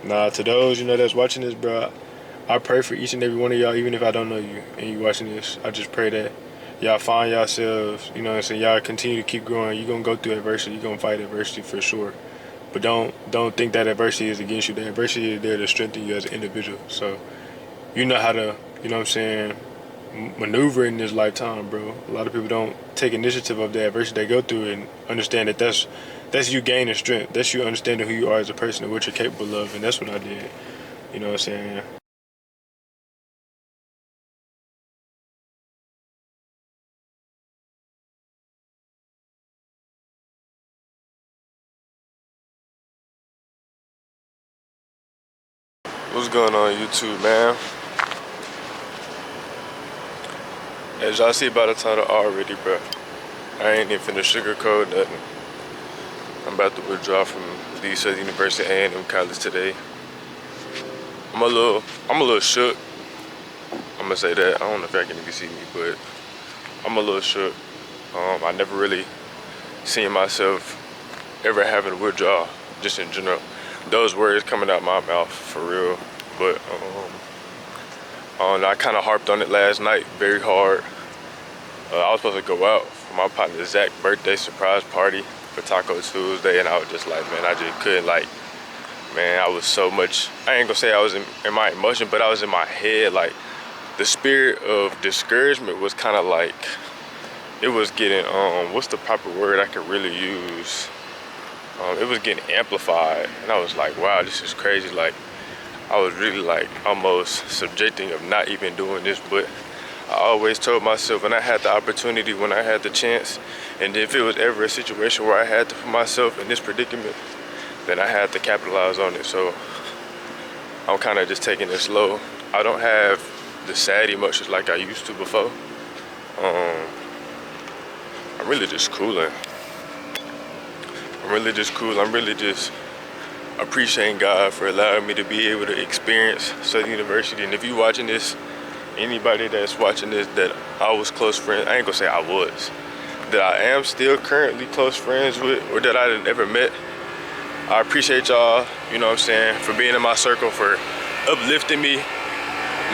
Nah, to those, that's watching this, bro, I pray for each and every one of y'all, even if I don't know you and you watching this. I just pray that y'all find yourselves, y'all continue to keep growing. You're going to go through adversity. You're going to fight adversity for sure. But don't think that adversity is against you. The adversity is there to strengthen you as an individual. So you know how to, maneuver in this lifetime, bro. A lot of people don't take initiative of the adversity they go through and understand that that's you gaining strength. That's you understanding who you are as a person and what you're capable of. And that's what I did. You know what I'm saying? What's going on YouTube, man? As y'all see by the title already, bro, I ain't even finna sugarcoat nothing. I'm about to withdraw from the Southern University A&M College today. I'm a little shook. I'm gonna say that. I don't know if y'all can even see me, but I'm a little shook. I never really seen myself ever having to withdraw, just in general. Those words coming out my mouth, for real. But I kind of harped on it last night very hard. I was supposed to go out for my partner Zach's birthday surprise party for Taco Tuesday, and I was just like, man, I just couldn't, man, I was so much, I ain't gonna say I was in my emotion, but I was in my head, the spirit of discouragement was kind of it was getting, what's the proper word I could really use? It was getting amplified, and I was like, wow, this is crazy. I was really almost subjecting of not even doing this, but I always told myself when I had the opportunity, when I had the chance, and if it was ever a situation where I had to put myself in this predicament, then I had to capitalize on it. So I'm kind of just taking it slow. I don't have the sad emotions like I used to before. I'm really just cooling. I'm really just appreciating God for allowing me to be able to experience Southern University. And if you watching this, anybody that's watching this that I was close friends, I ain't gonna say I was, that I am still currently close friends with, or that I ever met, I appreciate y'all, for being in my circle, for uplifting me,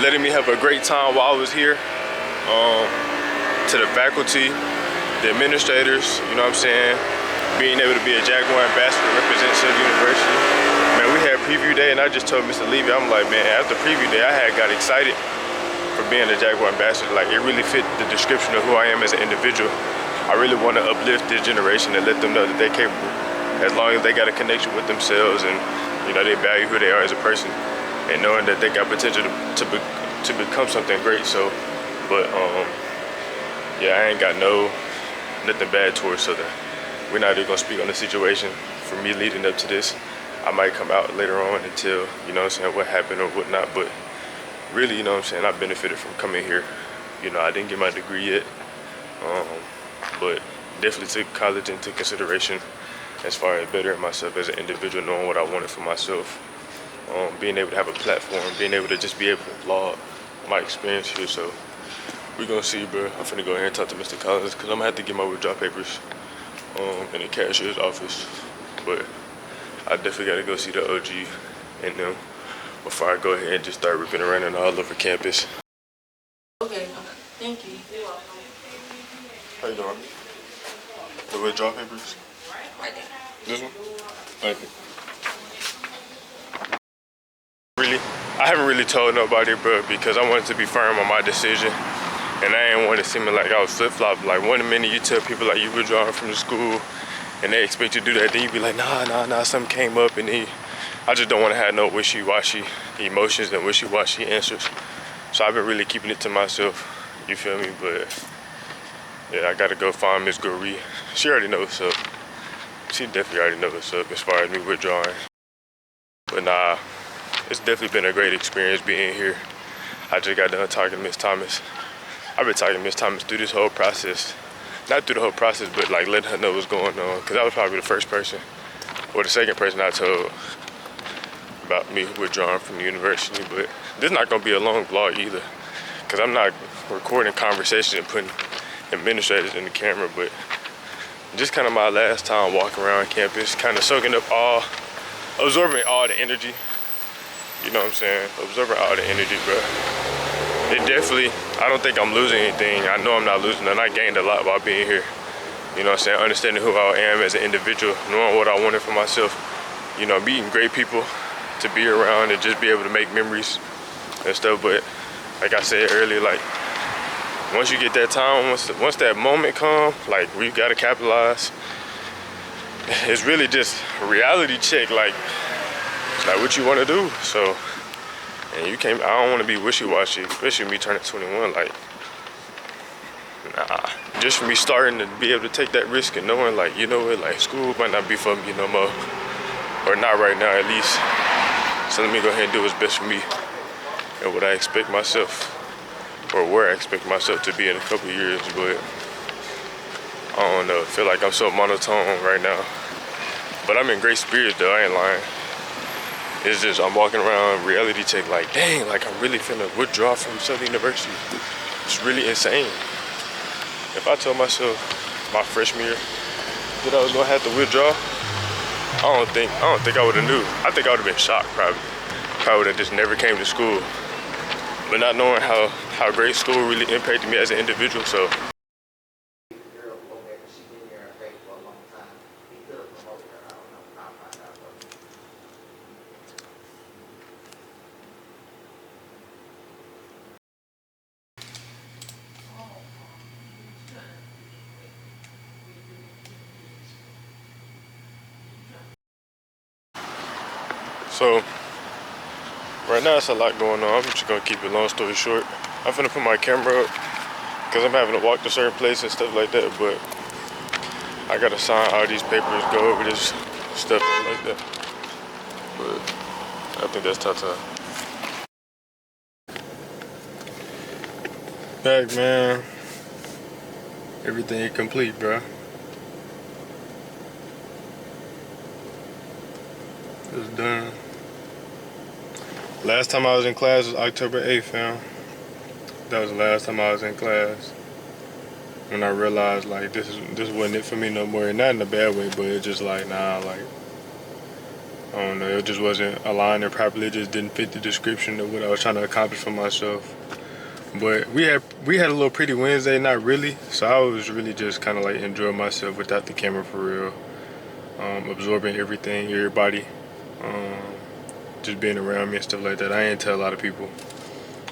letting me have a great time while I was here. To the faculty, the administrators, being able to be a Jaguar ambassador to represent Southern University. Man, we had preview day, and I just told Mr. Levy, I'm like, man, after preview day, I got excited for being a Jaguar ambassador. It really fit the description of who I am as an individual. I really want to uplift this generation and let them know that they're capable, as long as they got a connection with themselves and they value who they are as a person, and knowing that they got potential to become something great. So, but yeah, I ain't got nothing bad towards Southern. We're not even gonna speak on the situation for me leading up to this. I might come out later on and tell, what happened or whatnot, but really, I benefited from coming here. I didn't get my degree yet, but definitely took college into consideration as far as bettering myself as an individual, knowing what I wanted for myself, being able to have a platform, being able to just be able to vlog my experience here. So we're gonna see, bro. I'm finna go ahead and talk to Mr. Collins, because I'm gonna have to get my withdrawal papers in the cashier's office. But I definitely gotta go see the OG and them before I go ahead and just start ripping around all over campus. Okay, thank you. You're welcome. How you doing? The withdrawal papers? Right there. This one? Thank you. Really, I haven't really told nobody, bro, because I wanted to be firm on my decision. And I didn't want it seeming like I was flip-flopping. One minute you tell people you withdrawing from the school and they expect you to do that, then you be like, nah, something came up, and then I just don't want to have no wishy-washy emotions and wishy-washy answers. So I've been really keeping it to myself, you feel me? But yeah, I gotta go find Miss Goree. She already knows what's up. She definitely already knows what's up as far as me withdrawing. But nah, it's definitely been a great experience being here. I just got done talking to Miss Thomas. I've been talking to Miss Thomas through this whole process. Not through the whole process, but letting her know what's going on. Because I was probably the first person, or the second person I told about me withdrawing from the university. But this is not gonna be a long vlog either, because I'm not recording conversations and putting administrators in the camera. But just kind of my last time walking around campus, kind of soaking up absorbing all the energy You know what I'm saying? Absorbing all the energy, bro. It definitely, I don't think I'm losing anything. I know I'm not losing, and I gained a lot by being here. You know what I'm saying? Understanding who I am as an individual, knowing what I wanted for myself. You know, meeting great people to be around and just be able to make memories and stuff. But like I said earlier, like once you get that time, once that moment come, like we gotta capitalize. It's really just a reality check, like it's like what you want to do. So, and you can't. I don't want to be wishy-washy, especially me turning 21. Like, nah. Just for me starting to be able to take that risk and knowing, like, you know what, like school might not be for me no more, or not right now at least. So let me go ahead and do what's best for me and what I expect myself, or where I expect myself to be in a couple of years. But I don't know. I feel like I'm so monotone right now, but I'm in great spirits though. I ain't lying. It's just I'm walking around reality check like, dang, like I'm really finna withdraw from Southern University. It's really insane. If I told myself my freshman year that I was gonna have to withdraw, I don't think I would have knew. I think I would have been shocked probably. Probably would have just never came to school. But not knowing how great school really impacted me as an individual, so. So, right now it's a lot going on. I'm just gonna keep it long story short. I'm finna put my camera up because I'm having to walk to certain places and stuff like that, but I gotta sign all these papers, go over this stuff like that. But I think that's Tata. Back, man. Everything complete, bro. It's done. Last time I was in class was October 8th, fam. That was the last time I was in class. When I realized like this wasn't it for me no more. And not in a bad way, but it's just like, nah, like I don't know, it just wasn't aligning properly. It just didn't fit the description of what I was trying to accomplish for myself. But we had a little pretty Wednesday, not really. So I was really just kinda like enjoying myself without the camera for real. Absorbing everything, everybody. Just being around me and stuff like that. I ain't tell a lot of people.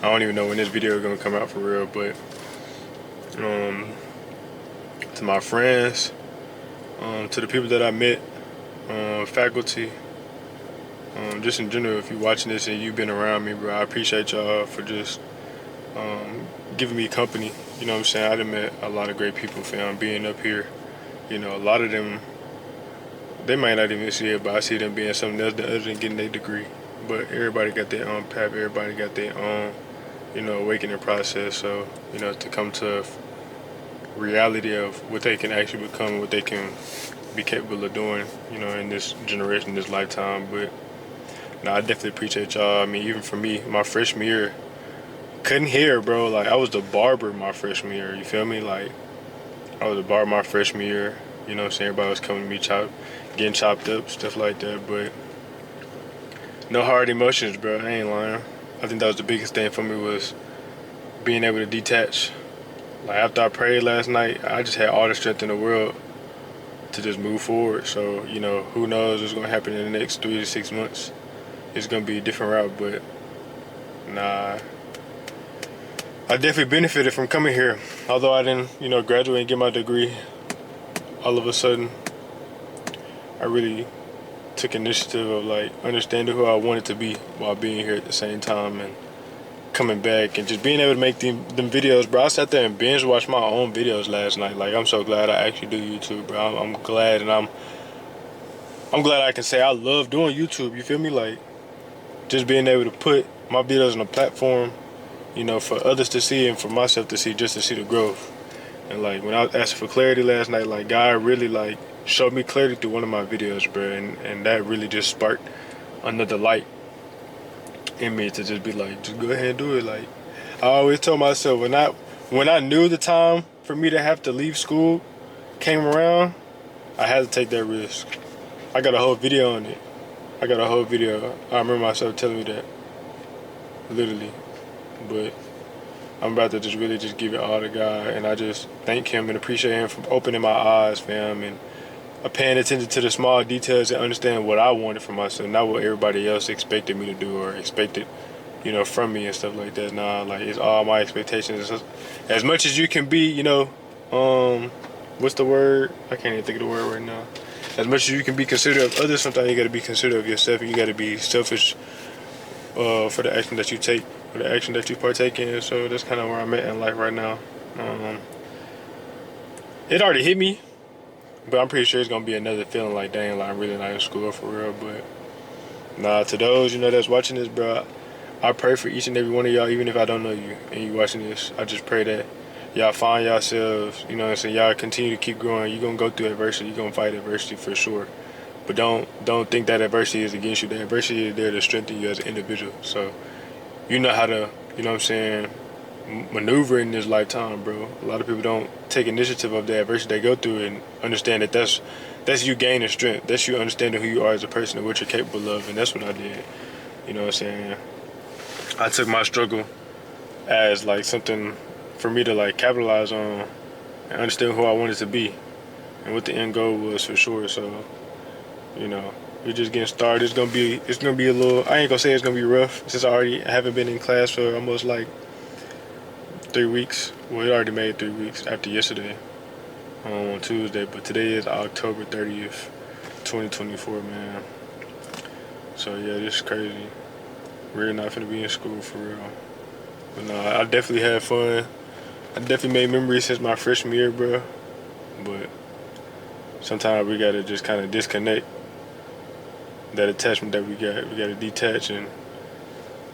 I don't even know when this video is gonna come out for real, but to my friends, to the people that I met, faculty, just in general, if you're watching this and you've been around me, bro, I appreciate y'all for just giving me company. You know what I'm saying? I done met a lot of great people, fam, being up here. You know, a lot of them, they might not even see it, but I see them being something else other than getting their degree. But everybody got their own path, everybody got their own, you know, awakening process. So, you know, to come to reality of what they can actually become, what they can be capable of doing, you know, in this generation, this lifetime. But no, I definitely appreciate y'all. I mean, even for me, my freshman year, couldn't hear, bro. Like, I was the barber my freshman year, you feel me? Like, I was the barber my freshman year. You know what I'm saying? Everybody was coming to me, getting chopped up, stuff like that. But no hard emotions, bro. I ain't lying. I think that was the biggest thing for me, was being able to detach. Like, after I prayed last night, I just had all the strength in the world to just move forward. So, you know, who knows what's going to happen in the next 3 to 6 months. It's going to be a different route, but nah. I definitely benefited from coming here. Although I didn't, you know, graduate and get my degree, all of a sudden, I really took initiative of, like, understanding who I wanted to be while being here at the same time, and coming back and just being able to make them videos, bro. I sat there and binge watched my own videos last night. Like, I'm so glad I actually do YouTube, bro. I'm glad, and I'm glad I can say I love doing YouTube. You feel me? Like, just being able to put my videos on a platform, you know, for others to see and for myself to see, just to see the growth. And like, when I was asking for clarity last night, like, God really like showed me clarity through one of my videos, bro, and that really just sparked another light in me to just be like, just go ahead and do it. Like, I always told myself, when I knew the time for me to have to leave school came around, I had to take that risk. I got a whole video on it. I remember myself telling me that. literally. But I'm about to just really just give it all to God, and I just thank Him and appreciate Him for opening my eyes, fam, and paying attention to the small details and understanding what I wanted for myself, not what everybody else expected me to do or expected, from me and stuff like that. Nah, like it's all my expectations. As much as you can be, what's the word? I can't even think of the word right now. As much as you can be considerate of others, sometimes you got to be considerate of yourself, and you got to be selfish for the action that you take, for the action that you partake in. So that's kind of where I'm at in life right now. It already hit me, but I'm pretty sure it's gonna be another feeling like, dang, like I'm really not in school for real. But nah, to those that's watching this, bro, I pray for each and every one of y'all, even if I don't know you and you watching this. I just pray that y'all find yourselves, y'all continue to keep growing. You're gonna go through adversity, you're gonna fight adversity for sure. But don't think that adversity is against you. The adversity is there to strengthen you as an individual. So you know how to, maneuver in this lifetime, bro. A lot of people don't take initiative of the adversity they go through and understand that that's you gaining strength. That's you understanding who you are as a person and what you're capable of. And that's what I did. You know what I'm saying? I took my struggle as like something for me to like capitalize on and understand who I wanted to be and what the end goal was for sure. So, we're just getting started. It's gonna be a little, I ain't gonna say it's gonna be rough since I haven't been in class for almost like 3 weeks. Well, it already made 3 weeks after yesterday on Tuesday, but today is October 30th, 2024, man. So yeah, this is crazy. We're not finna be in school for real. But no, I definitely had fun. I definitely made memories since my freshman year, bro. But sometimes we gotta just kind of disconnect that attachment that we got. We gotta detach and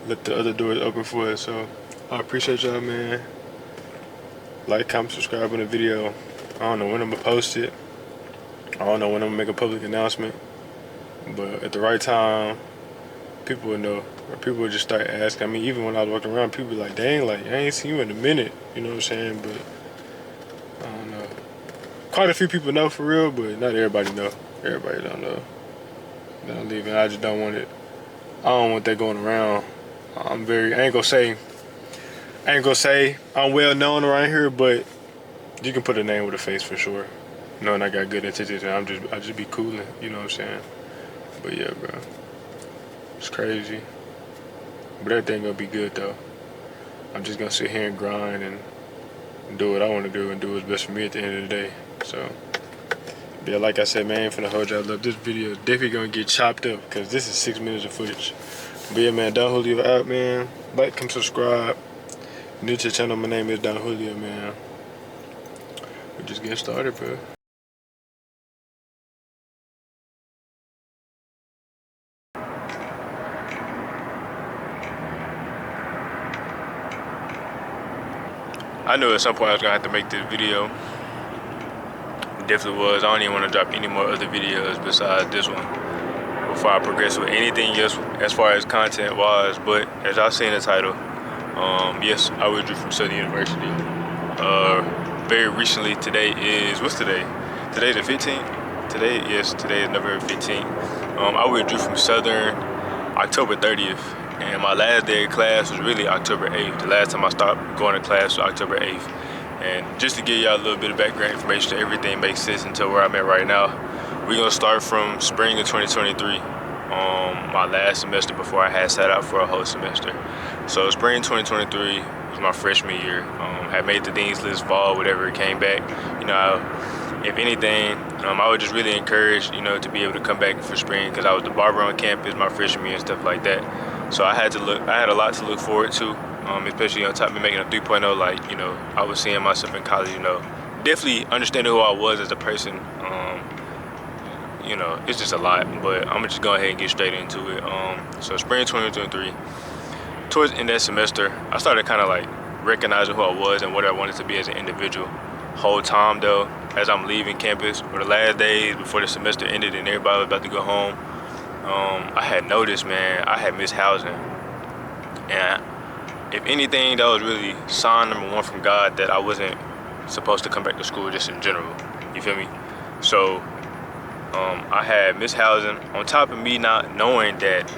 let the other doors open for us. So I appreciate y'all, man. Like, comment, subscribe on the video. I don't know when I'm gonna post it. I don't know when I'm gonna make a public announcement. But at the right time, people will know. Or people will just start asking. I mean, even when I was walking around, people be like, dang, like, I ain't seen you in a minute. You know what I'm saying? But I don't know. Quite a few people know for real, but not everybody know. Everybody don't know. Don't leave it. I just don't want it. I don't want that going around. I ain't gonna say I'm well known around here, but you can put a name with a face for sure. Knowing I got good intentions, and I just be cooling, you know what I'm saying? But yeah, bro, it's crazy. But everything gonna be good though. I'm just gonna sit here and grind and do what I want to do and do what's best for me at the end of the day. So yeah, like I said, man, finna hold y'all up. This video is definitely gonna get chopped up because this is 6 minutes of footage. But yeah, man, Donnjuliooó out, man. Like, come subscribe. New to the channel, my name is Donnjuliooó, man. We're just getting started, bro. I knew at some point I was gonna have to make this video. Definitely was. I don't even want to drop any more other videos besides this one before I progress with anything else as far as content wise. But as y'all see in the title, yes, I withdrew from Southern University. Very recently, today is, what's today? Today the 15th? Today is November 15th. I withdrew from Southern October 30th, and my last day of class was really October 8th. The last time I stopped going to class was October 8th. And just to give y'all a little bit of background information so everything makes sense until where I'm at right now, we're gonna start from spring of 2023, my last semester before I had sat out for a whole semester. So spring 2023 was my freshman year. Had made the dean's list fall, whatever it came back. If anything, I would just really encourage, to be able to come back for spring because I was the barber on campus my freshman year and stuff like that. So I had a lot to look forward to. Especially on top of me making a 3.0, like, I was seeing myself in college, definitely understanding who I was as a person. It's just a lot, but I'm gonna just go ahead and get straight into it. So spring 2023, towards the end of that semester, I started kind of like recognizing who I was and what I wanted to be as an individual. Whole time though, as I'm leaving campus, for the last days before the semester ended and everybody was about to go home, I had noticed, man, I had missed housing. And if anything, that was really sign number one from God that I wasn't supposed to come back to school just in general. You feel me? So I had missed housing on top of me not knowing that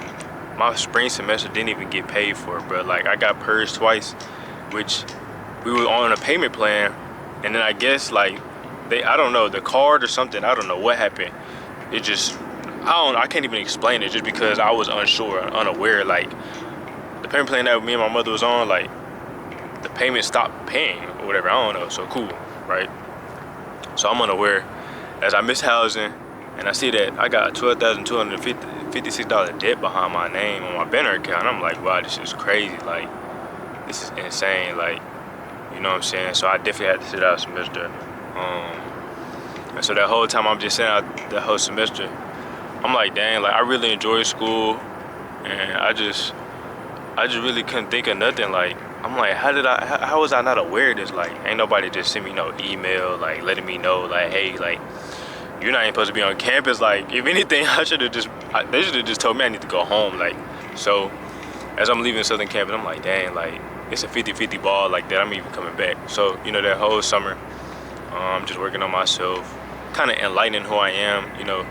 my spring semester didn't even get paid for, bro. Like, I got purged twice, which we were on a payment plan, and then I guess like I don't know, the card or something, I don't know what happened. It just, I can't even explain it, just because I was unsure, unaware. Like, the payment plan that me and my mother was on, like, the payment stopped paying or whatever, I don't know. So cool, right? So I'm unaware as I miss housing, and I see that I got $12,256 debt behind my name on my banner account. I'm like, wow, this is crazy. Like, this is insane. Like, you know what I'm saying? So I definitely had to sit out a semester. And so that whole time I'm just sitting out the whole semester, I'm like, dang, like, I really enjoy school, and I just really couldn't think of nothing. Like, I'm like, how was I not aware of this? Like, ain't nobody just sent me no email, like, letting me know, like, hey, like, you're not even supposed to be on campus. Like, if anything, they should have just told me I need to go home. Like, so as I'm leaving Southern Campus, I'm like, dang, like, it's a 50-50 ball like that. I'm even coming back. So, you know, that whole summer, I'm just working on myself, kind of enlightening who I am. You know,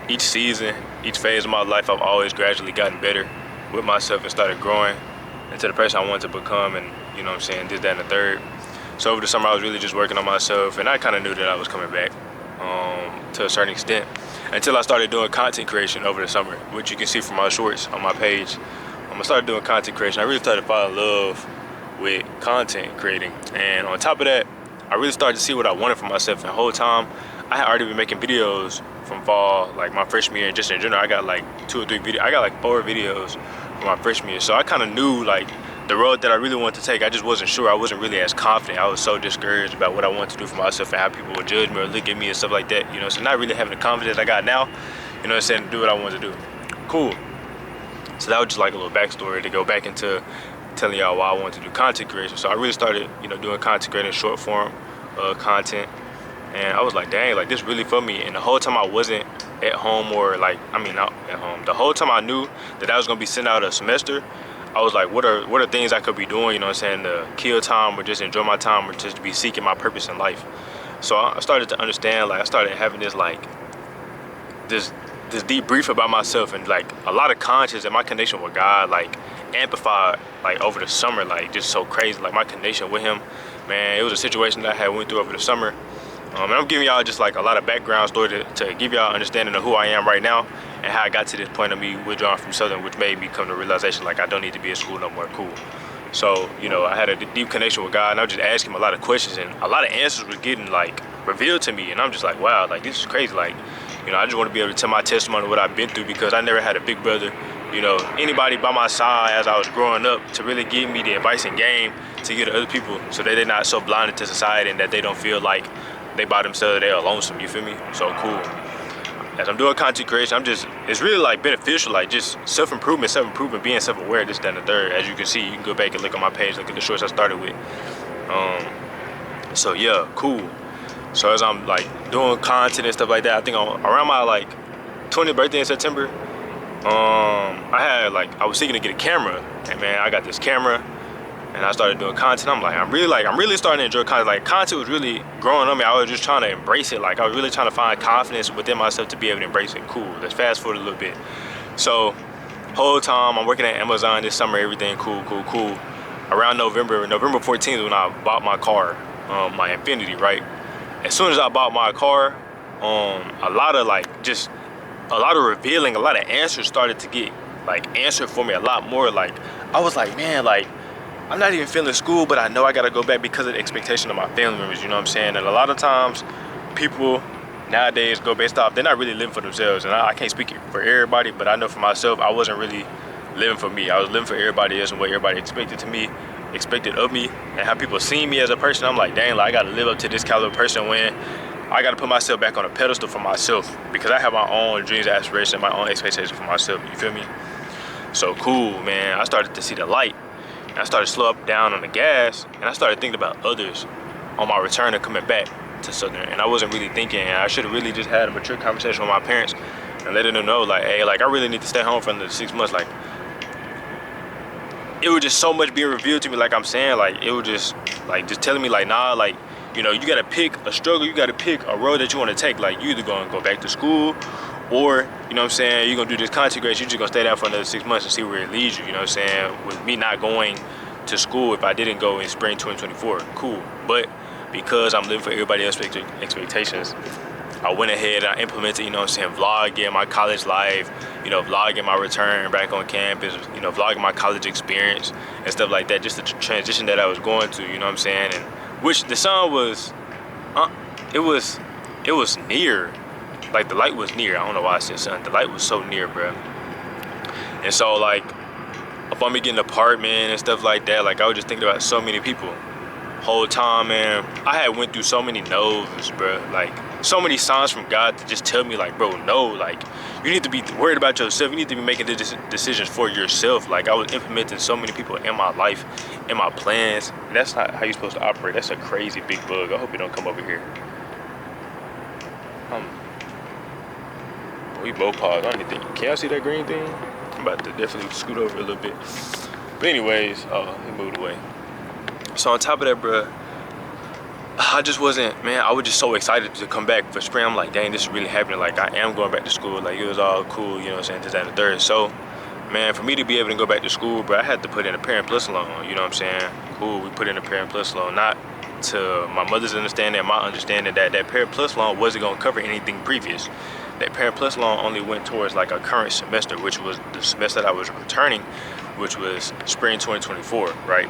each season, each phase of my life, I've always gradually gotten better with myself and started growing into the person I wanted to become, and, you know what I'm saying, did that in the third. So over the summer, I was really just working on myself, and I kind of knew that I was coming back to a certain extent, until I started doing content creation over the summer, which you can see from my shorts on my page. I started doing content creation. I really started to fall in love with content creating, and on top of that, I really started to see what I wanted for myself. And the whole time, I had already been making videos from fall, like my freshman year, and just in general, I got like 2 or 3 videos. I got like 4 videos from my freshman year. So I kind of knew like the road that I really wanted to take. I just wasn't sure. I wasn't really as confident. I was so discouraged about what I wanted to do for myself and how people would judge me or look at me and stuff like that. You know, so not really having the confidence I got now, you know what I'm saying, to do what I wanted to do. Cool. So that was just like a little backstory to go back into telling y'all why I wanted to do content creation. So I really started, you know, doing content creating, short form content, and I was like, dang, like, this really for me. And the whole time I wasn't at home, or like, I mean, not at home, the whole time I knew that I was gonna be sent out a semester, I was like, what are things I could be doing, you know what I'm saying, to kill time or just enjoy my time or just be seeking my purpose in life. So I started to understand, like, I started having this like this deep brief about myself, and like a lot of conscience, and my connection with God like amplified like over the summer, like just so crazy. Like, my connection with him, man, it was a situation that I had went through over the summer. And I'm giving y'all just like a lot of background story to give y'all understanding of who I am right now and how I got to this point of me withdrawing from Southern, which made me come to the realization like I don't need to be in school no more. Cool. So, you know, I had a deep connection with God, and I was just asking him a lot of questions, and a lot of answers were getting like revealed to me, and I'm just like, wow, like, this is crazy. Like, you know, I just want to be able to tell my testimony of what I've been through, because I never had a big brother, you know, anybody by my side as I was growing up to really give me the advice and game to give to other people, so that they're not so blinded to society and that they don't feel like they by themselves, they're lonesome, you feel me? So cool. As I'm doing content creation, it's really like beneficial, like just self-improvement, being self-aware, this, that, and the third. As you can see, you can go back and look on my page, look at the shorts I started with. So yeah, cool. So as I'm like doing content and stuff like that, I think around my like 20th birthday in September, I was seeking to get a camera, and man, I got this camera, and I started doing content. I'm really starting to enjoy content. Like, content was really growing on me. I was just trying to embrace it. Like, I was really trying to find confidence within myself to be able to embrace it. Cool. Let's fast forward a little bit. So, whole time I'm working at Amazon this summer. Everything cool. Around November 14th, when I bought my car, my Infinity, right? As soon as I bought my car, a lot of revealing, a lot of answers started to get like answered for me a lot more. Like, I was like, man, like, I'm not even feeling school, but I know I gotta go back because of the expectation of my family members, you know what I'm saying? And a lot of times, people nowadays go based off, they're not really living for themselves. And I can't speak for everybody, but I know for myself, I wasn't really living for me. I was living for everybody else and what everybody expected of me, and how people see me as a person. I'm like, dang, like, I gotta live up to this caliber person, when I gotta put myself back on a pedestal for myself, because I have my own dreams, aspirations, my own expectations for myself, you feel me? So cool, man. I started to see the light. I started to slow up down on the gas, and I started thinking about others on my return and coming back to Southern. And I wasn't really thinking, and I should have really just had a mature conversation with my parents and letting them know, like, hey, like, I really need to stay home for another 6 months. Like, it was just so much being revealed to me, like I'm saying, like, it was just telling me, like, nah, like, you know, you gotta pick a struggle, you gotta pick a road that you want to take. Like, you either gonna go back to school, or you know what I'm saying, you're gonna do this content creation, you're just gonna stay down for another 6 months and see where it leads you, you know what I'm saying? With me not going to school, if I didn't go in spring 2024, cool. But because I'm living for everybody else's expectations, I went ahead and I implemented, you know what I'm saying, vlogging my college life, you know, vlogging my return back on campus, you know, vlogging my college experience and stuff like that, just the transition that I was going to, you know what I'm saying? And which the sun was, it was near. Like, the light was near. I don't know why I said sun. The light was so near, bro. And so, like, upon me getting an apartment and stuff like that, like, I was just thinking about so many people. Whole time, man, I had went through so many no's, bro. Like, so many signs from God to just tell me, like, bro, no. Like, you need to be worried about yourself. You need to be making the decisions for yourself. Like, I was implementing so many people in my life, in my plans. And that's not how you're supposed to operate. That's a crazy big bug. I hope you don't come over here. We both paused. I don't even think. Can y'all see that green thing? I'm about to definitely scoot over a little bit. But anyways, oh, he moved away. So on top of that, bro, I just wasn't, man, I was just so excited to come back for spring. I'm like, dang, this is really happening. Like, I am going back to school. Like, it was all cool, you know what I'm saying, this, that, and the third. So, man, for me to be able to go back to school, bro, I had to put in a Parent Plus loan, you know what I'm saying? Cool, we put in a Parent Plus loan, not to my mother's understanding and my understanding that that Parent Plus loan wasn't gonna cover anything previous. That Parent Plus loan only went towards like a current semester, which was the semester that I was returning, which was spring 2024, right?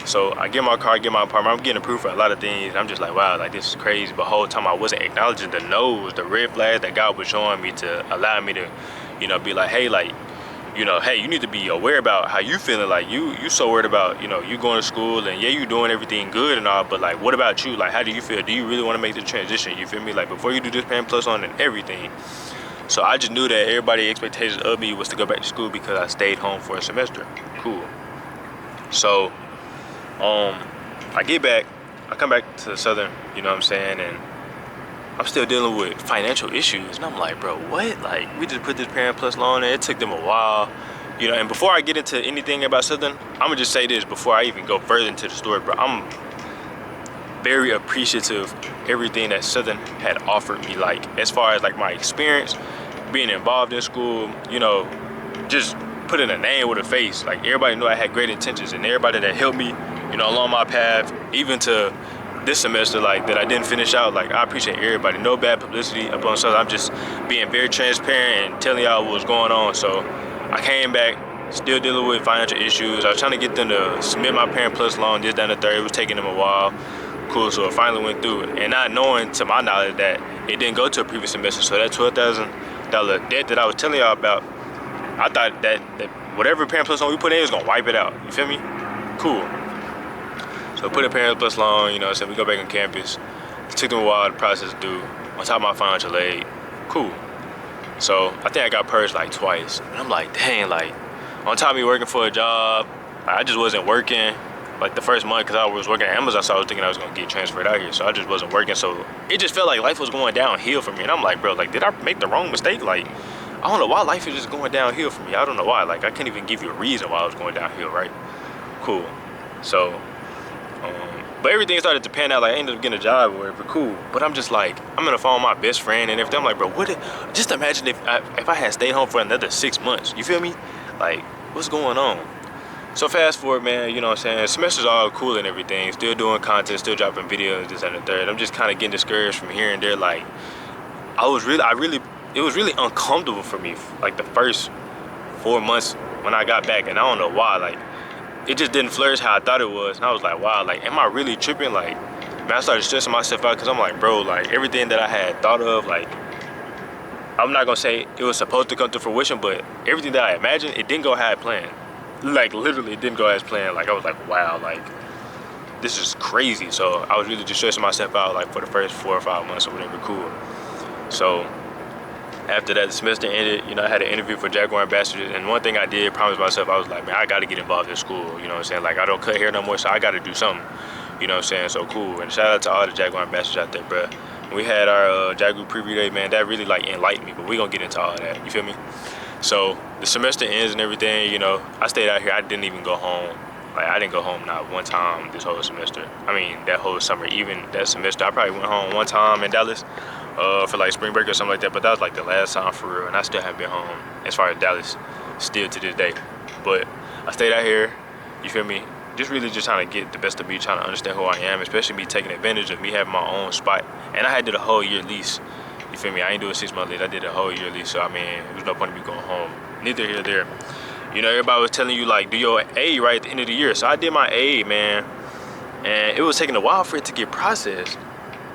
So I get my car, I get my apartment, I'm getting approved for a lot of things. I'm just like, wow, like this is crazy. But the whole time I wasn't acknowledging the no's, the red flags that God was showing me to allow me to, you know, be like, hey, like, you know, hey, you need to be aware about how you feeling. Like you so worried about, you know, you going to school and yeah, you doing everything good and all, but like, what about you? Like, how do you feel? Do you really want to make the transition? You feel me? Like, before you do this Parent Plus on and everything. So I just knew that everybody's expectations of me was to go back to school because I stayed home for a semester. Cool. So, I get back, I come back to Southern, you know what I'm saying, and I'm still dealing with financial issues. And I'm like, bro, what? Like, we just put this Parent Plus loan in, it took them a while, you know, and before I get into anything about Southern, I'm gonna just say this before I even go further into the story, bro. I'm very appreciative of everything that Southern had offered me, like, as far as like my experience, being involved in school, you know, just putting a name with a face. Like, everybody knew I had great intentions, and everybody that helped me, you know, along my path, even to this semester, like, that I didn't finish out, like, I appreciate everybody. No bad publicity upon Southern. I'm just being very transparent and telling y'all what's going on. So I came back, still dealing with financial issues. I was trying to get them to submit my Parent Plus loan, this, that, and the third. It was taking them a while. Cool, so it finally went through. And not knowing, to my knowledge, that it didn't go to a previous semester. So that $12,000 debt that I was telling y'all about, I thought that whatever Parent Plus loan we put in was gonna wipe it out. You feel me? Cool. So put a Parent Plus loan, you know, so we go back on campus. It took them a while to process due. On top of my financial aid. Cool. So I think I got purged like twice. And I'm like, dang, like, on top of me working for a job, I just wasn't working. Like the first month, because I was working at Amazon, so I was thinking I was gonna get transferred out here. So I just wasn't working. So it just felt like life was going downhill for me. And I'm like, bro, like, did I make the wrong mistake? Like, I don't know why life is just going downhill for me. I don't know why. Like, I can't even give you a reason why I was going downhill, right? Cool. So, but everything started to pan out. Like, I ended up getting a job or whatever. Cool. But I'm just like, I'm on the phone with my best friend and everything. I'm like, bro, just imagine if I had stayed home for another 6 months. You feel me? Like, what's going on? So fast forward, man, you know what I'm saying? Semester's all cool and everything. Still doing content, still dropping videos, this and the third. I'm just kind of getting discouraged from here and there. Like, it was really uncomfortable for me, like the first 4 months when I got back, and I don't know why. Like, it just didn't flourish how I thought it was, and I was like, wow, like, am I really tripping? Like, man, I started stressing myself out because I'm like, bro, like, everything that I had thought of, like, I'm not gonna say it was supposed to come to fruition, but everything that I imagined, it didn't go how I planned. Like, literally, it didn't go as planned. Like, I was like, wow, like, this is crazy. So I was really just stressing myself out, like, for the first 4 or 5 months or whatever. Cool. So after that, the semester ended, you know, I had an interview for Jaguar Ambassadors, and one thing I did promise myself, I was like, man, I gotta get involved in school, you know what I'm saying? Like, I don't cut hair no more, so I gotta do something, you know what I'm saying? So cool, and shout out to all the Jaguar Ambassadors out there, bro. We had our Jaguar preview day, man, that really, like, enlightened me, but we gonna get into all of that, you feel me? So the semester ends and everything, you know, I stayed out here, I didn't even go home. Like, I didn't go home not one time this whole semester. I mean, that whole summer, even that semester, I probably went home one time in Dallas. for like spring break or something like that. But that was like the last time for real, and I still haven't been home as far as Dallas, still to this day. But I stayed out here, you feel me? Just really just trying to get the best of me, trying to understand who I am, especially me taking advantage of me having my own spot. And I had did a whole year lease. You feel me? I ain't do a 6-month lease. I did a whole year lease. So I mean, there was no point in me going home. Neither here nor there. You know, everybody was telling you like, do your A right at the end of the year. So I did my A, man, and it was taking a while for it to get processed.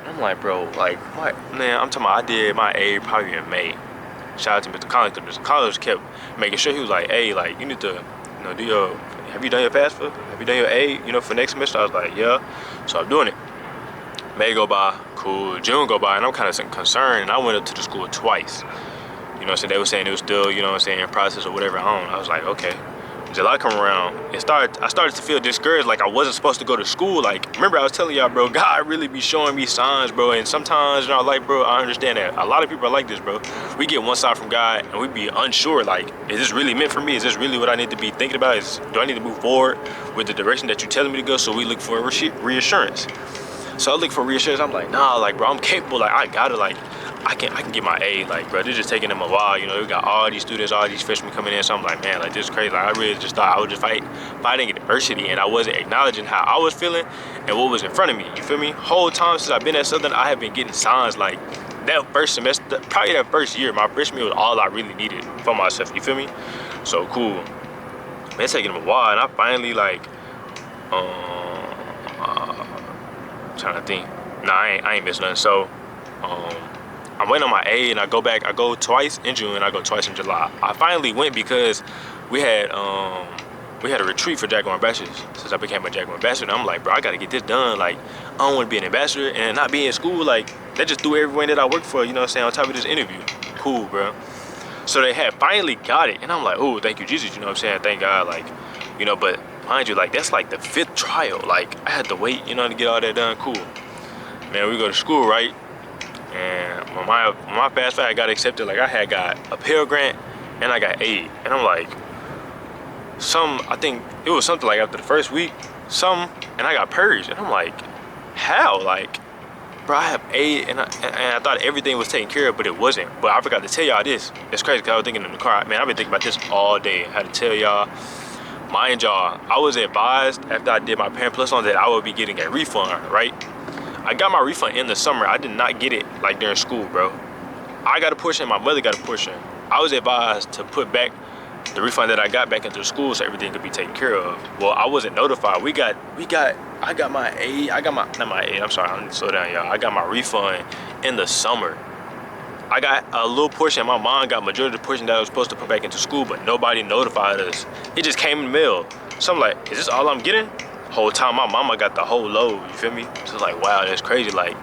I'm like, bro, like, what? Man, I'm talking about I did my A probably in May. Shout out to Mr. Collins. Mr. Collins kept making sure he was like, hey, like, you need to, you know, do your, have you done your FAFSA? Have you done your A, you know, for next semester? I was like, yeah. So I'm doing it. May go by, cool. June go by, and I'm kind of concerned, and I went up to the school twice. You know what I'm saying? They were saying it was still, you know what I'm saying, in process or whatever. I was like, okay. July come around, I started to feel discouraged, like I wasn't supposed to go to school. Like, remember I was telling y'all, bro, God really be showing me signs, bro. And sometimes, you know, like, bro, I understand that a lot of people are like this, bro. We get one side from God and we be unsure, like, is this really meant for me? Is this really what I need to be thinking about? Do I need to move forward with the direction that you're telling me to go? So we look for reassurance. So I look for reassurance. I'm like, nah, like, bro, I'm capable. Like, I gotta, like, I can get my A. Like, bro, they're just taking them a while. You know, we got all these students, all these freshmen coming in. So I'm like, man, like, this is crazy. Like, I really just thought I was just fighting adversity, and I wasn't acknowledging how I was feeling and what was in front of me. You feel me? Whole time since I've been at Southern, I have been getting signs like that first semester, probably that first year, my freshman year was all I really needed for myself. You feel me? So cool. Man, it's taking them a while, and I finally like, trying to think. Nah, I ain't missing nothing. So, I'm waiting on my A, and I go twice in June, and I go twice in July. I finally went because we had a retreat for Jaguar ambassadors since I became a Jaguar ambassador. I'm like, bro, I gotta get this done. Like, I don't want to be an ambassador and not be in school. Like, they just threw everyone that I work for, you know what I'm saying, on top of this interview. Cool, bro. So they had finally got it, and I'm like, oh, thank you, Jesus, you know what I'm saying, thank God, like, you know, but mind you, like, that's like the 5th trial. Like, I had to wait, you know, to get all that done. Cool. Man, we go to school, right? And when my FAFSA I got accepted, like, I had got a Pell Grant and I got A. And I'm like, I think it was something like after the first week, and I got purged. And I'm like, how? Like, bro, I have A, and I thought everything was taken care of, but it wasn't. But I forgot to tell y'all this. It's crazy because I was thinking in the car, man, I've been thinking about this all day. I had to tell y'all. Mind y'all, I was advised after I did my Parent Plus on that I would be getting a refund, right? I got my refund in the summer. I did not get it like during school, bro. I got a portion, my mother got a portion. I was advised to put back the refund that I got back into the school so everything could be taken care of. Well, I wasn't notified. I got my A, not my A, I'm sorry, I'm slow down, y'all. I got my refund in the summer. I got a little portion, my mom got majority of the portion that I was supposed to put back into school, but nobody notified us. It just came in the mail. So I'm like, is this all I'm getting? Whole time my mama got the whole load, you feel me? So like, wow, that's crazy. Like,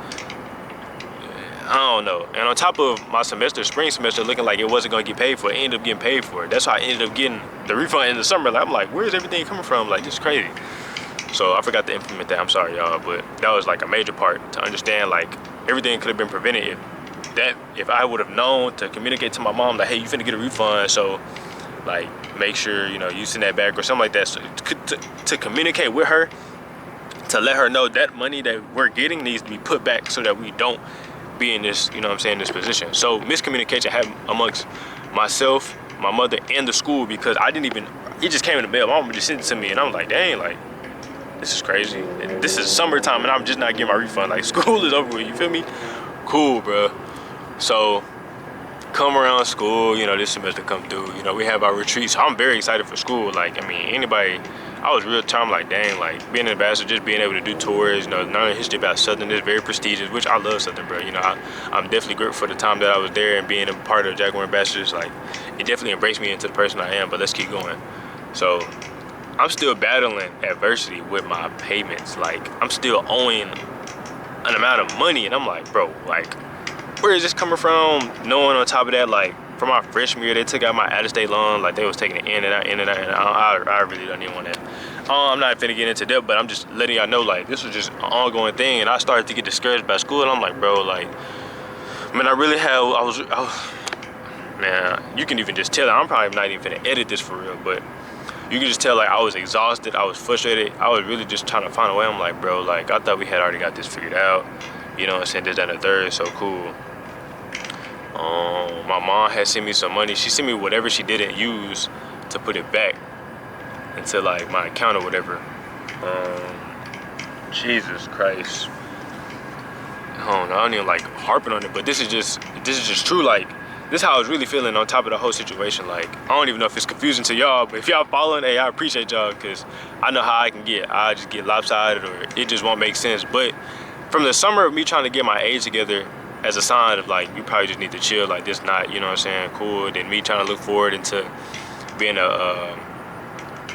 I don't know. And on top of my semester, spring semester, looking like it wasn't gonna get paid for, it ended up getting paid for. That's how I ended up getting the refund in the summer. Like, I'm like, where's everything coming from? Like, this is crazy. So I forgot to implement that, I'm sorry, y'all, but that was like a major part to understand, like, everything could have been prevented if I would have known to communicate to my mom that, hey, you finna get a refund, so like, make sure, you know, you send that back or something like that. So to communicate with her, to let her know that money that we're getting needs to be put back so that we don't be in this, you know what I'm saying, this position. So miscommunication happened amongst myself, my mother, and the school, because it just came in the mail. My mom just sent it to me, and I'm like, dang, like, this is crazy. And this is summertime, and I'm just not getting my refund. Like, school is over with, you feel me? Cool, bro. So come around school, you know, this semester come through, you know, we have our retreats. So I'm very excited for school. Like, I mean, I was real time like, dang, like, being an ambassador, just being able to do tours, you know, learning history about Southern is very prestigious, which I love Southern, bro. You know, I'm definitely grateful for the time that I was there and being a part of Jaguar ambassadors. Like, it definitely embraced me into the person I am, but let's keep going. So I'm still battling adversity with my payments. Like, I'm still owing an amount of money, and I'm like, bro, like, where is this coming from? Knowing on top of that, like, for my freshman year, they took out my out-of-state loan. Like, they was taking it in and out, and I really don't even want that. I'm not finna get into that, but I'm just letting y'all know, like, this was just an ongoing thing, and I started to get discouraged by school, and I'm like, bro, like, man, I was, man, you can even just tell, I'm probably not even finna edit this for real, but you can just tell, like, I was exhausted, I was frustrated, I was really just trying to find a way. I'm like, bro, like, I thought we had already got this figured out, you know what I'm saying, this, that, and the third, so cool. My mom had sent me some money. She sent me whatever she didn't use to put it back into like my account or whatever. Jesus Christ. I don't even like harping on it, but this is just true. Like, this is how I was really feeling on top of the whole situation. Like, I don't even know if it's confusing to y'all, but if y'all following, hey, I appreciate y'all, because I know how I can get. I just get lopsided, or it just won't make sense. But from the summer of me trying to get my age together as a sign of like, you probably just need to chill, like this not, you know what I'm saying, cool. Then me trying to look forward into being a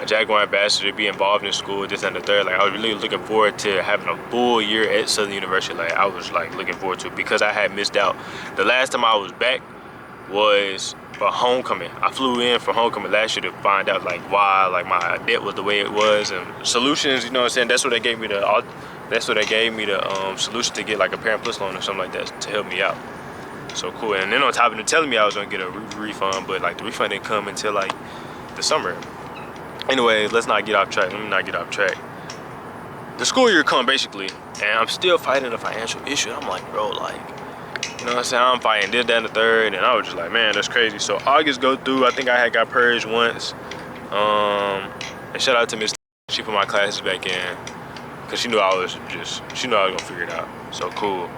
Jaguar ambassador, be involved in school, this and the third. Like, I was really looking forward to having a full year at Southern University. Like, I was like looking forward to it, because I had missed out. The last time I was back was for homecoming. I flew in for homecoming last year to find out like why like my debt was the way it was, and solutions, you know what I'm saying. That's what they gave me the solution to get like a Parent Plus loan or something like that to help me out. So cool. And then on top of it, telling me I was gonna get a refund, but like the refund didn't come until like the summer. Anyway, let's not get off track. Let me not get off track. The school year come basically, and I'm still fighting a financial issue. I'm like, bro, like, you know what I'm saying? I'm fighting this, that, and the third, and I was just like, man, that's crazy. So August go through. I think I had got purged once. And shout out to Miss. She put my classes back in, cause she knew I was gonna figure it out. So cool.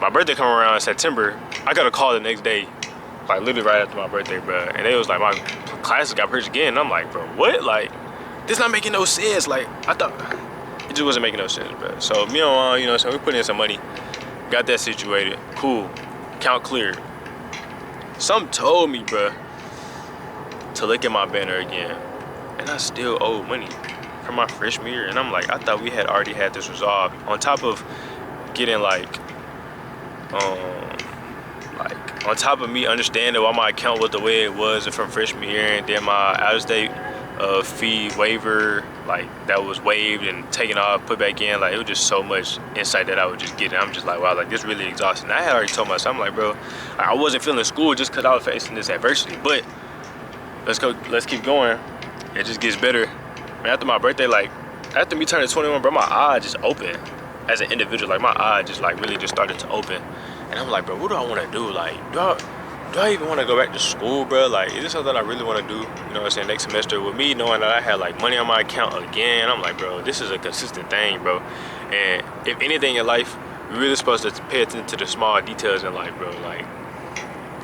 My birthday come around in September. I got a call the next day, like literally right after my birthday, bro. And they was like, my classes got purged again. And I'm like, bro, what? Like, this not making no sense. Like, I thought it just wasn't making no sense, bro. So me and you know, so we put in some money, got that situated, cool, account cleared. Something told me, bro, to look at my banner again, and I still owe money from my freshman year. And I'm like, I thought we had already had this resolved. On top of getting like on top of me understanding why my account was the way it was from freshman year, and then my out-of-state fee waiver, like that was waived and taken off, put back in. Like, it was just so much insight that I was just getting. I'm just like, wow, like this really exhausting. I had already told myself, I'm like, bro, I wasn't feeling school just because I was facing this adversity. But let's keep going. It just gets better. Man, after my birthday, like after me turning 21, bro, my eye just opened as an individual. Like, my eye just like really just started to open. And I'm like, bro, what do I want to do? Like, do I even want to go back to school, bro? Like, is this something I really want to do? You know what I'm saying? Next semester, with me knowing that I had like money on my account again, I'm like, bro, this is a consistent thing, bro. And if anything in life, you're really supposed to pay attention to the small details in life, bro. Like,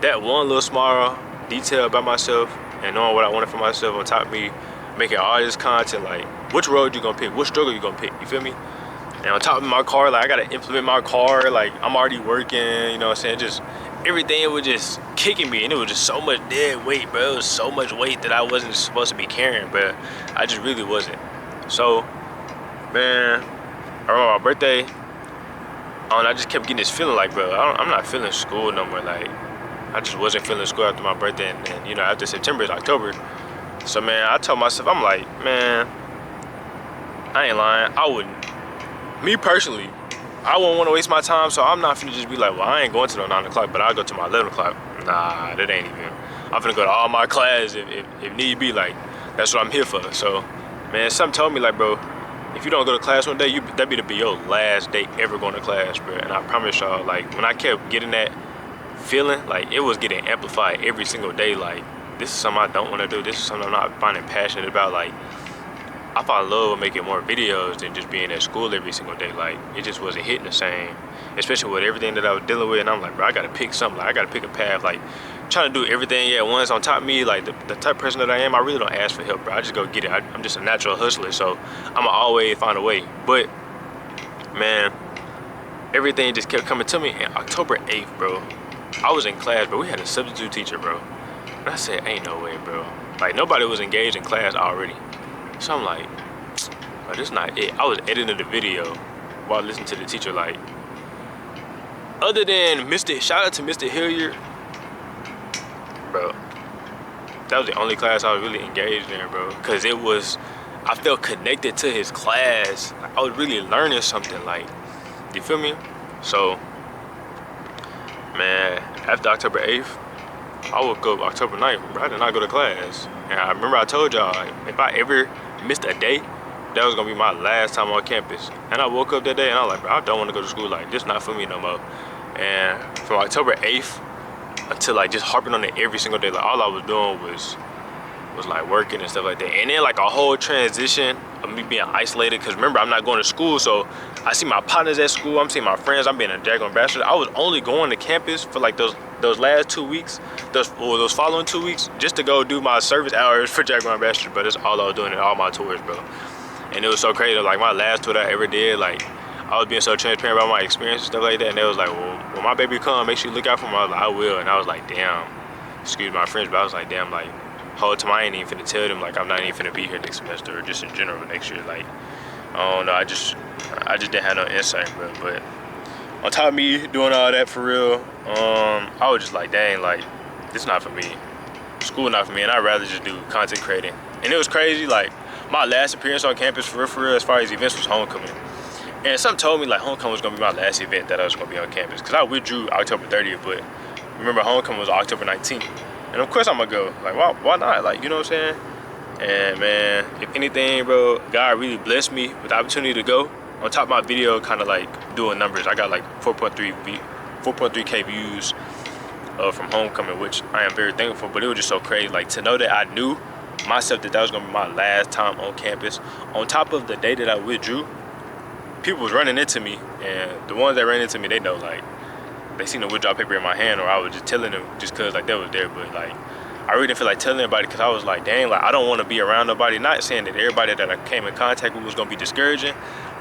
that one little small detail about myself and knowing what I wanted for myself, on top of me making all this content, like, which road you gonna pick? Which struggle you gonna pick? You feel me? And on top of my car, like, I gotta implement my car. Like, I'm already working, you know what I'm saying? Just everything, it was just kicking me, and it was just so much dead weight, bro. It was so much weight that I wasn't supposed to be carrying, but I just really wasn't. So, man, around my birthday, I just kept getting this feeling like, bro, I'm not feeling school no more. Like, I just wasn't feeling school after my birthday, and you know, after September is October. So, man, I told myself, I'm like, man, I ain't lying. I wouldn't. Me personally, I wouldn't want to waste my time, so I'm not finna just be like, well, I ain't going to no 9 o'clock, but I'll go to my 11 o'clock. Nah, that ain't even. I'm finna go to all my classes if need be. Like, that's what I'm here for. So, man, something told me, like, bro, if you don't go to class one day, that be your last day ever going to class, bro. And I promise y'all, like, when I kept getting that feeling, like, it was getting amplified every single day. Like, this is something I don't want to do. This is something I'm not finding passionate about. Like, I fall in love with making more videos than just being at school every single day. Like, it just wasn't hitting the same, especially with everything that I was dealing with. And I'm like, bro, I gotta pick something. Like, I gotta pick a path. Like, trying to do everything at once. On top of me, like, the type of person that I am, I really don't ask for help, bro. I just go get it. I'm just a natural hustler, so I'ma always find a way. But, man, everything just kept coming to me. And October 8th, bro, I was in class, but we had a substitute teacher, bro. And I said, ain't no way, bro. Like, nobody was engaged in class already. So I'm like, oh, this not it. I was editing the video while listening to the teacher. Like, other than shout out to Mr. Hilliard, bro, that was the only class I was really engaged in, bro. Cause I felt connected to his class. Like, I was really learning something. Like, you feel me? So, man, after October 8th, I woke up October 9th, bro. I did not go to class. And I remember I told y'all, if I ever missed a day, that was gonna be my last time on campus. And I woke up that day and I was like, bro, I don't want to go to school. Like, this not for me no more. And from October 8th until like just harping on it every single day. Like all I was doing was like working and stuff like that. And then like a whole transition of me being isolated, because remember, I'm not going to school, so I see my partners at school, I'm seeing my friends, I'm being a Jaguar ambassador. I was only going to campus for like those last 2 weeks, those following 2 weeks, just to go do my service hours for Jaguar ambassador. But that's all I was doing in all my tours, bro. And it was so crazy. Like my last tour that I ever did, like I was being so transparent about my experience and stuff like that. And they was like, well, when my baby come, make sure you look out for him. I was like, I will. And I was like, damn, excuse my friends, but I was like, damn, like whole time I ain't even finna tell them like I'm not even finna be here next semester or just in general next year. Like I don't know, I just didn't have no insight, bro. But on top of me doing all that for real, I was just like, dang, like this not for me. School not for me, and I'd rather just do content creating. And it was crazy, like my last appearance on campus for real, as far as events, was homecoming. And something told me like homecoming was gonna be my last event that I was gonna be on campus, because I withdrew October 30th, but remember homecoming was October 19th. And of course I'm gonna go. Like why not? Like, you know what I'm saying? And man, if anything, bro, God really blessed me with the opportunity to go. On top of my video kind of like doing numbers, I got like 4.3K views from homecoming, which I am very thankful for. But it was just so crazy, like to know that I knew myself that was gonna be my last time on campus. On top of the day that I withdrew, people was running into me, and the ones that ran into me, they know, like they seen the withdrawal paper in my hand, or I was just telling them just cause like that was there. But like I really didn't feel like telling anybody, because I was like, dang, like I don't want to be around nobody. Not saying that everybody that I came in contact with was gonna be discouraging,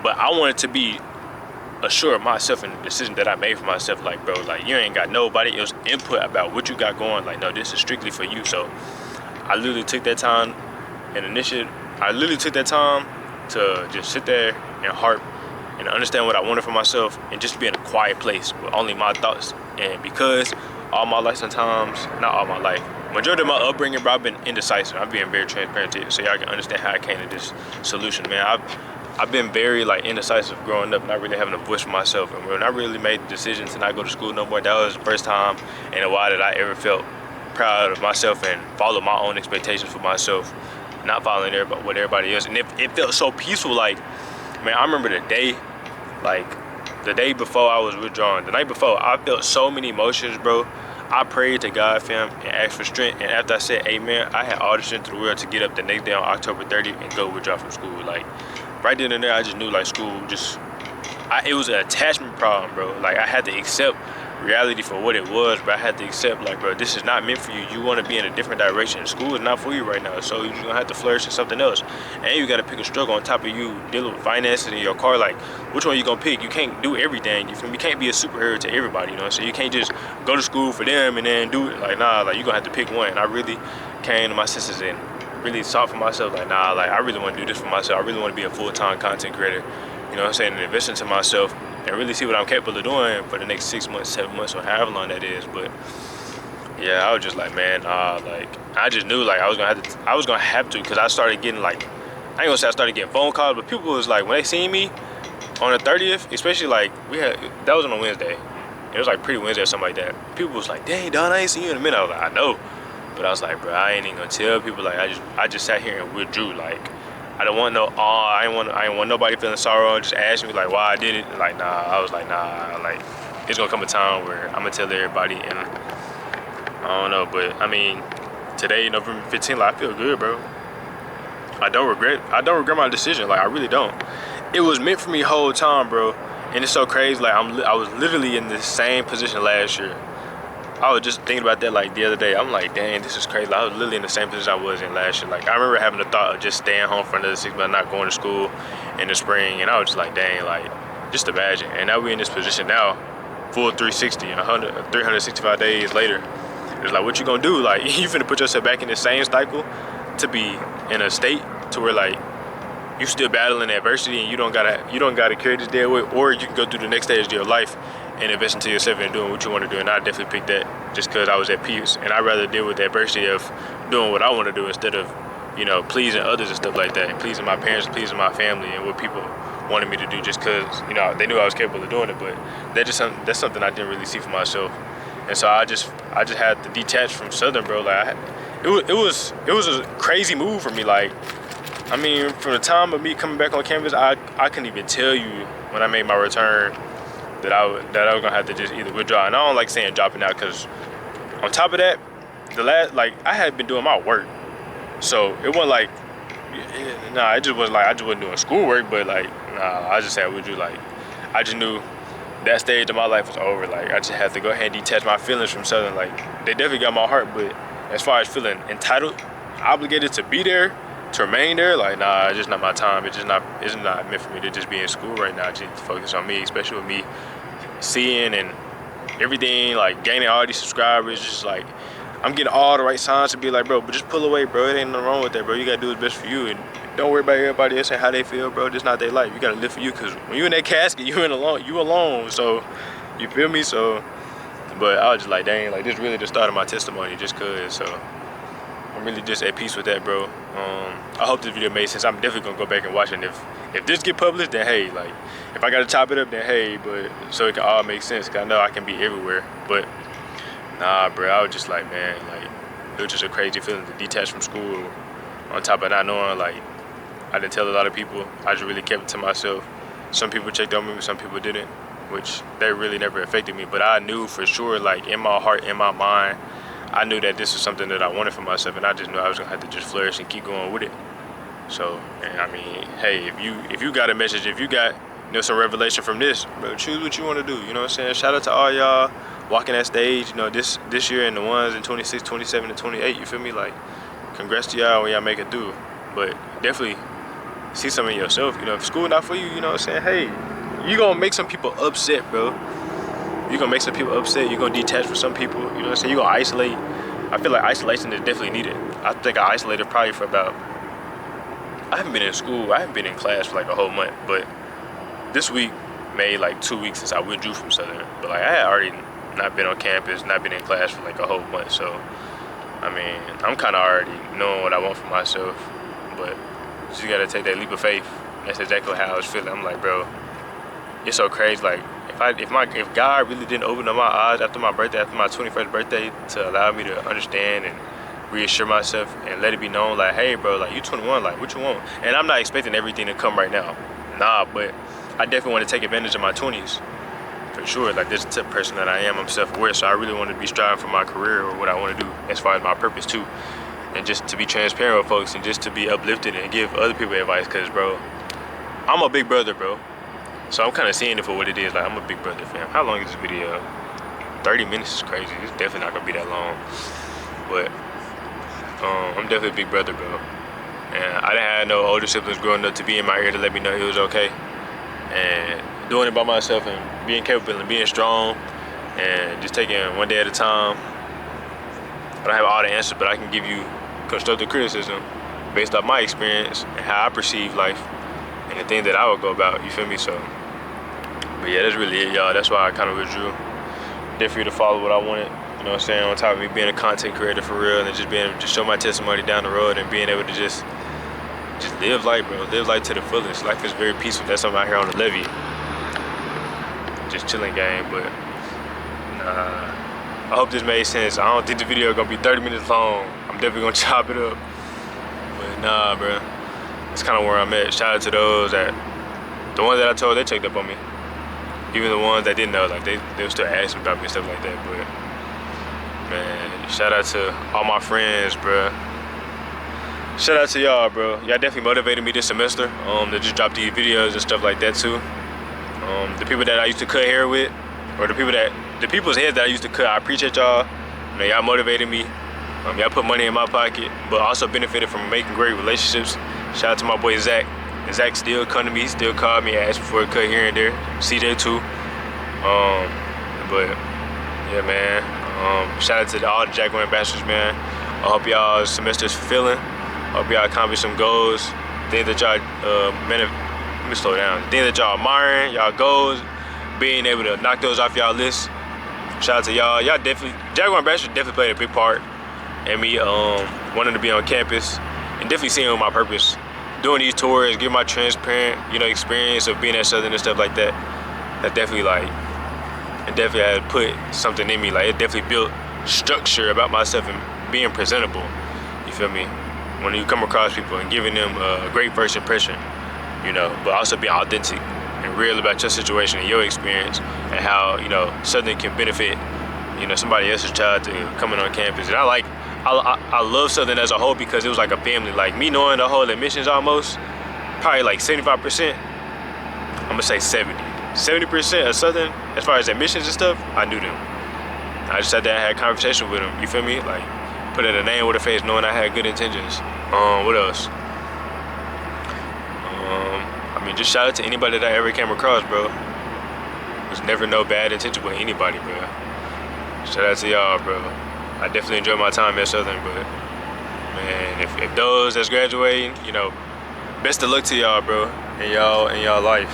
but I wanted to be assured of myself and the decision that I made for myself. Like, bro, like you ain't got nobody else input about what you got going. Like, no, this is strictly for you. So I literally took that time and to just sit there and harp and understand what I wanted for myself, and just be in a quiet place with only my thoughts. And because all my life sometimes, not all my life, majority of my upbringing, bro, I've been indecisive. I'm being very transparent to you, so y'all can understand how I came to this solution, man. I've been very like indecisive growing up, not really having a voice for myself. And when I really made the decision to not go to school no more, that was the first time in a while that I ever felt proud of myself and followed my own expectations for myself, not following what everybody else. And it felt so peaceful. Like, man, I remember the day before I was withdrawn, the night before, I felt so many emotions, bro. I prayed to God, fam, and asked for strength. And after I said amen, I had all the strength in the world to get up the next day on October 30th and go withdraw from school. Like, right then and there, I just knew, like, school it was an attachment problem, bro. Like, I had to accept reality for what it was, but I had to accept, like, bro, this is not meant for you. You want to be in a different direction. School is not for you right now, so you're gonna have to flourish in something else. And you got to pick a struggle on top of you dealing with finances in your car. Like, which one you gonna pick? You can't do everything. You feel me? You can't be a superhero to everybody, you know. So you can't just go to school for them and then do it. Like, nah, like you gonna have to pick one. And I really came to my senses and really thought for myself, like, nah, like I really want to do this for myself. I really want to be a full-time content creator, you know what I'm saying, and invest into myself and really see what I'm capable of doing for the next 6 months, 7 months, or however long that is. But yeah, I was just like, man, like I just knew like I was gonna have to, because I started getting like, I ain't gonna say I started getting phone calls, but people was like, when they seen me on the 30th, especially like that was on a Wednesday. It was like pre-Wednesday or something like that. People was like, dang, Don, I ain't seen you in a minute. I was like, I know. But I was like, bro, I ain't even gonna tell people. Like, I just sat here and withdrew. Like, I don't want no I ain't want nobody feeling sorrow and just ask me like why I did it. Like, nah, I was like, nah, like it's gonna come a time where I'm gonna tell everybody. And I don't know, but I mean, today, November 15th, like, I feel good, bro. I don't regret my decision. Like, I really don't. It was meant for me the whole time, bro. And it's so crazy. Like, I was literally in the same position last year. I was just thinking about that like the other day. I'm like, dang, this is crazy. Like, I was literally in the same position I was in last year. Like, I remember having the thought of just staying home for another 6 months, not going to school in the spring. And I was just like, dang, like, just imagine. And now we're in this position now, full 360, 365 days later. It's like, what you gonna do? Like, you finna put yourself back in the same cycle to be in a state to where like you still battling adversity and you don't gotta carry this day away, or you can go through the next stage of your life and invest into yourself and doing what you want to do. And I definitely picked that just because I was at peace, and I'd rather deal with the adversity of doing what I want to do instead of, you know, pleasing others and stuff like that, and pleasing my parents, pleasing my family, and what people wanted me to do just because, you know, they knew I was capable of doing it. But that's something I didn't really see for myself, and so I just had to detach from Southern, bro. Like, it was a crazy move for me. Like, I mean, from the time of me coming back on campus, I couldn't even tell you when I made my return that I was gonna have to just either withdraw. And I don't like saying dropping out, because on top of that, I had been doing my work, so it wasn't like, it just wasn't like I just wasn't doing schoolwork, but like, I just said, would you like, I just knew that stage of my life was over. Like, I just had to go ahead and detach my feelings from Southern. Like, they definitely got my heart, but as far as feeling entitled, obligated to be there, to remain there, like, nah, it's just not my time. It's not meant for me to just be in school right now. I just need to focus on me, especially with me seeing and everything, like gaining all these subscribers. Just like, I'm getting all the right signs to be like, bro, but just pull away, bro. It ain't nothing wrong with that, bro. You gotta do what's best for you, and don't worry about everybody else and how they feel, bro. This not their life. You gotta live for you, because when you in that casket, you alone. So, you feel me? So, but I was just like, dang, like, this really the start of my testimony, just cause. So, I'm really just at peace with that, bro. I hope this video made sense. I'm definitely gonna go back and watch it. And if this get published, then hey, like, if I gotta chop it up, then hey, but so it can all make sense, cause I know I can be everywhere. But nah, bro, I was just like, man, like, it was just a crazy feeling to detach from school. On top of not knowing, like, I didn't tell a lot of people. I just really kept it to myself. Some people checked on me, some people didn't, which they really never affected me. But I knew for sure, like, in my heart, in my mind, I knew that this was something that I wanted for myself, and I just knew I was gonna have to just flourish and keep going with it. So, and I mean, hey, if you got a message, if you got, you know, some revelation from this, bro, choose what you want to do. You know what I'm saying? Shout out to all y'all walking that stage, you know, this year, and the ones in 26, 27, and 28. You feel me? Like, congrats to y'all when y'all make it through. But definitely see something in yourself. You know, if school not for you, you know what I'm saying? Hey, you gonna make some people upset, bro. You're gonna make some people upset. You're gonna detach from some people. You know what I'm saying? You're gonna isolate. I feel like isolation is definitely needed. I think I isolated probably for about, I haven't been in school, I haven't been in class for like a whole month, but this week made like 2 weeks since I withdrew from Southern. But like, I had already not been on campus, not been in class for like a whole month. So, I mean, I'm kind of already knowing what I want for myself, but you gotta take that leap of faith. That's exactly how I was feeling. I'm like, bro, it's so crazy. Like, if God really didn't open up my eyes after my birthday, after my 21st birthday, to allow me to understand and reassure myself and let it be known, like, hey, bro, like, you 21, like, what you want? And I'm not expecting everything to come right now. Nah, but I definitely want to take advantage of my 20s. For sure, like, this is the type of person that I am. I'm self-aware, so I really want to be striving for my career or what I want to do as far as my purpose too. And just to be transparent with folks and just to be uplifted and give other people advice, because, bro, I'm a big brother, bro. So I'm kind of seeing it for what it is. Like, I'm a big brother, fam. How long is this video? 30 minutes is crazy. It's definitely not gonna be that long. But I'm definitely a big brother, bro. And I didn't have no older siblings growing up to be in my ear to let me know he was okay. And doing it by myself and being capable and being strong and just taking one day at a time. I don't have all the answers, but I can give you constructive criticism based off my experience and how I perceive life and the things that I would go about, you feel me? So, but yeah, that's really it, y'all. That's why I kind of withdrew. Definitely to follow what I wanted, you know what I'm saying? On top of me being a content creator for real and just being able to show my testimony down the road and being able to just live life, bro. Live life to the fullest. Life is very peaceful. That's something out here on the levee. Just chilling game, but I hope this made sense. I don't think the video is gonna be 30 minutes long. I'm definitely gonna chop it up. But nah, bro. That's kind of where I'm at. Shout out to those that, the ones that I told, they checked up on me. Even the ones that didn't know, like, they were still asking about me and stuff like that. But man, shout out to all my friends, bro. Shout out to y'all, bro. Y'all definitely motivated me this semester to just drop these videos and stuff like that too. The people that I used to cut hair with, or the people's heads that I used to cut, I appreciate y'all. You know, y'all motivated me. Y'all put money in my pocket, but also benefited from making great relationships. Shout out to my boy Zach. And Zach still come to me, still called me, asked me for a cut here and there. CJ too. But yeah, man. Shout out to all the Jaguar ambassadors, man. I hope y'all semester's fulfilling. I hope y'all accomplish some goals. Things that y'all let me slow down. Things that y'all admiring, y'all goals, being able to knock those off y'all list. Shout out to y'all. Y'all definitely, Jaguar ambassadors definitely played a big part in me wanting to be on campus and definitely seeing my purpose. Doing these tours, giving my transparent, you know, experience of being at Southern and stuff like that. That definitely, like, it definitely had put something in me. Like, it definitely built structure about myself and being presentable. You feel me? When you come across people and giving them a great first impression, you know, but also being authentic and real about your situation and your experience and how, you know, Southern can benefit, you know, somebody else's child to coming on campus. And I love Southern as a whole because it was like a family. Like me knowing the whole admissions almost, probably like 75%, I'm gonna say 70% of Southern, as far as admissions and stuff, I knew them. I just sat there and had a conversation with them, you feel me? Like, put in a name with a face knowing I had good intentions. What else? I mean, just shout out to anybody that I ever came across, bro. There's never no bad intention with anybody, bro. Shout out to y'all, bro. I definitely enjoy my time at Southern, but man, if those that's graduating, you know, best of luck to y'all, bro, in y'all life.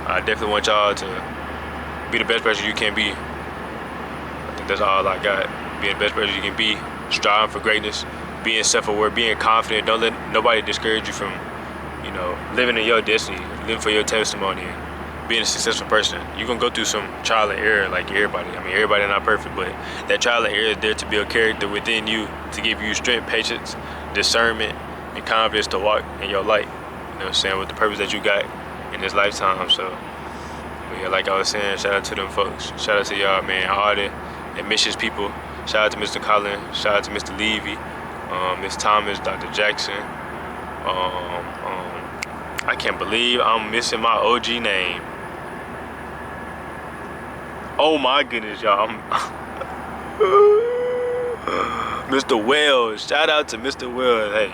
I definitely want y'all to be the best person you can be. I think that's all I got. Being the best person you can be, striving for greatness, being self-aware, being confident. Don't let nobody discourage you from, you know, living in your destiny, living for your testimony, being a successful person. You're gonna go through some trial and error like everybody. I mean, everybody not perfect, but that trial and error is there to build character within you, to give you strength, patience, discernment, and confidence to walk in your light. You know what I'm saying? With the purpose that you got in this lifetime. So, but yeah, like I was saying, shout out to them folks. Shout out to y'all, man. All the admissions people. Shout out to Mr. Collin. Shout out to Mr. Levy, Ms. Thomas, Dr. Jackson. I can't believe I'm missing my OG name. Oh my goodness, y'all. Mr. Wells. Shout out to Mr. Wells. Hey,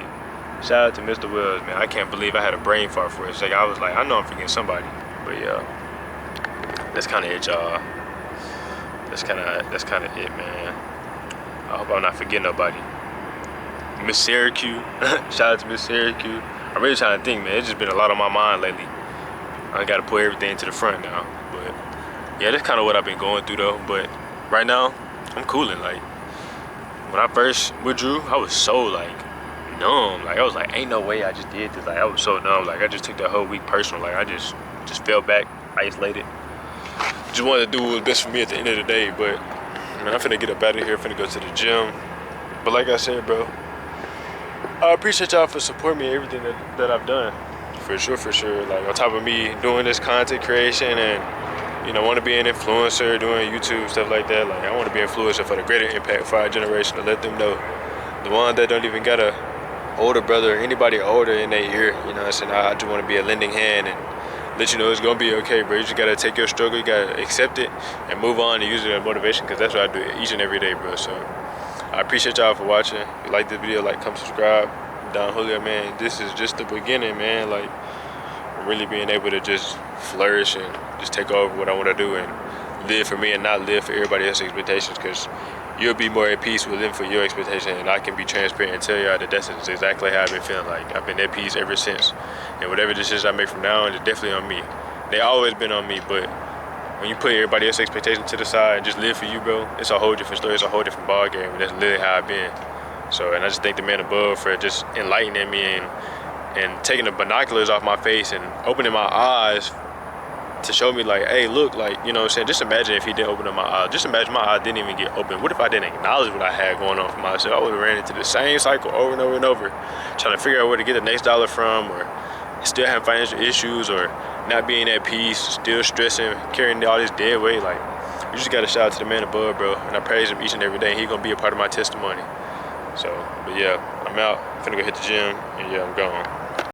shout out to Mr. Wells, man. I can't believe I had a brain fart for a second. I was like, I know I'm forgetting somebody. But yeah, that's kind of it, y'all. That's kind of it, man. I hope I'm not forgetting nobody. Miss Syracuse. Shout out to Miss Syracuse. I'm really trying to think, man. It's just been a lot on my mind lately. I got to put everything to the front now. But yeah, that's kind of what I've been going through though. But right now, I'm cooling. Like, when I first withdrew, I was so like numb. Like, I was like, ain't no way I just did this. Like, I was so numb. Like, I just took that whole week personal. Like, I just fell back, isolated. Just wanted to do what was best for me at the end of the day. But man, I'm finna get up out of here. Finna go to the gym. But like I said, bro, I appreciate y'all for supporting me in everything that I've done. For sure. Like, on top of me doing this content creation and, you know, want to be an influencer, doing YouTube, stuff like that. Like, I want to be an influencer for the greater impact for our generation, to let them know, the one that don't even got a older brother or anybody older in their ear, you know what I'm saying? I just want to be a lending hand and let you know it's going to be okay, bro. You just got to take your struggle, you got to accept it and move on and use it as motivation, because that's what I do each and every day, bro. So I appreciate y'all for watching. If you like this video, like, come subscribe. Donnjuliooó, man, this is just the beginning, man. Like, really being able to just flourish and just take over what I want to do and live for me and not live for everybody else's expectations, because you'll be more at peace with living for your expectations, and I can be transparent and tell y'all that that's exactly how I've been feeling. Like, I've been at peace ever since, and whatever decisions I make from now on is definitely on me. They always been on me, but when you put everybody else's expectations to the side and just live for you, bro, it's a whole different story. It's a whole different ball game, and that's literally how I've been. So, and I just thank the man above for just enlightening me and taking the binoculars off my face and opening my eyes to show me, like, hey, look, like, you know what I'm saying? Just imagine if he didn't open up my eyes. Just imagine my eyes didn't even get open. What if I didn't acknowledge what I had going on for myself? I would have ran into the same cycle over and over and over, trying to figure out where to get the next dollar from, or still having financial issues, or not being at peace, still stressing, carrying all this dead weight. Like, you just got to shout out to the man above, bro. And I praise him each and every day. He's going to be a part of my testimony. So, but yeah, I'm out. I'm finna go hit the gym, and yeah, I'm gone.